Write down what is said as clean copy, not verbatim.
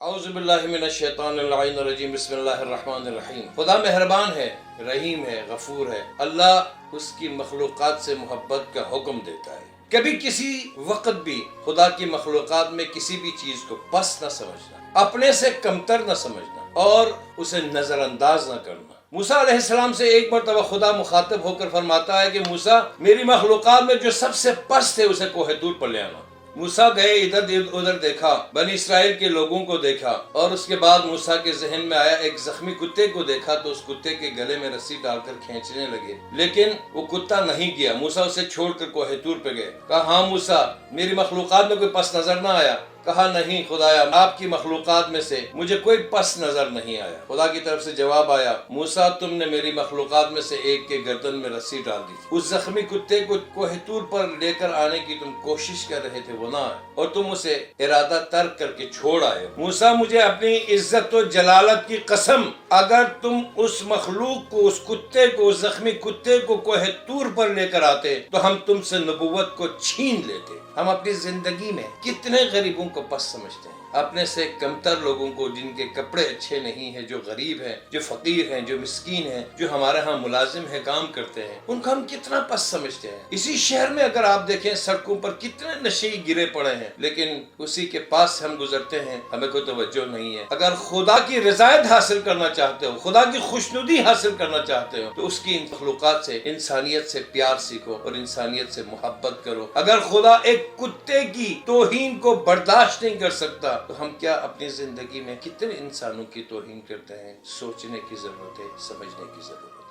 اعوذ باللہ من الشیطان اللعین الرجیم بسم اللہ الرحمن الرحیم۔ خدا مہربان ہے، رحیم ہے، غفور ہے۔ اللہ اس کی مخلوقات سے محبت کا حکم دیتا ہے۔ کبھی کسی وقت بھی خدا کی مخلوقات میں کسی بھی چیز کو پس نہ سمجھنا، اپنے سے کمتر نہ سمجھنا اور اسے نظر انداز نہ کرنا۔ موسیٰ علیہ السلام سے ایک مرتبہ خدا مخاطب ہو کر فرماتا ہے کہ موسیٰ، میری مخلوقات میں جو سب سے پست ہے اسے کوہ طور پر لے آنا۔ موسیٰ گئے، ادھر ادھر دیکھا، بنی اسرائیل کے لوگوں کو دیکھا، اور اس کے بعد موسیٰ کے ذہن میں آیا ایک زخمی کتے کو دیکھا تو اس کتے کے گلے میں رسی ڈال کر کھینچنے لگے، لیکن وہ کتا نہیں گیا۔ موسیٰ اسے چھوڑ کر کوہ طور پہ گئے۔ کہا، ہاں موسیٰ، میری مخلوقات میں کوئی پس نظر نہ آیا؟ کہا، نہیں خدایا، آپ کی مخلوقات میں سے مجھے کوئی پس نظر نہیں آیا۔ خدا کی طرف سے جواب آیا، موسیٰ، تم نے میری مخلوقات میں سے ایک کے گردن میں رسی ڈال دی تھی۔ اس زخمی کتے کو کوہ طور پر لے کر آنے کی تم کوشش کر رہے تھے، وہ نہ آئے، اور تم اسے ارادہ ترک کر کے چھوڑ آئے۔ موسیٰ، مجھے اپنی عزت و جلالت کی قسم، اگر تم اس مخلوق کو، اس کتے کو، اس زخمی کتے کو کوہ طور پر لے کر آتے تو ہم تم سے نبوت کو چھین لیتے۔ ہم اپنی زندگی میں کتنے غریبوں کو پس سمجھتے ہیں، اپنے سے کمتر لوگوں کو، جن کے کپڑے اچھے نہیں ہیں، جو غریب ہیں، جو فقیر ہیں، جو مسکین ہیں، جو ہمارے ہاں ملازم ہیں، کام کرتے ہیں، ان کو ہم کتنا پس سمجھتے ہیں۔ اسی شہر میں اگر آپ دیکھیں، سڑکوں پر کتنے نشئی گرے پڑے ہیں، لیکن اسی کے پاس سے ہم گزرتے ہیں، ہمیں کوئی توجہ نہیں ہے۔ اگر خدا کی رضایت حاصل کرنا چاہتے ہو، خدا کی خوشنودی حاصل کرنا چاہتے ہو، تو اس کی مخلوقات سے، انسانیت سے پیار سیکھو اور انسانیت سے محبت کرو۔ اگر خدا ایک کتے کی توہین کو برداشت نہیں کر سکتا تو ہم کیا اپنی زندگی میں کتنے انسانوں کی توہین کرتے ہیں؟ سوچنے کی ضرورت ہے، سمجھنے کی ضرورت ہے۔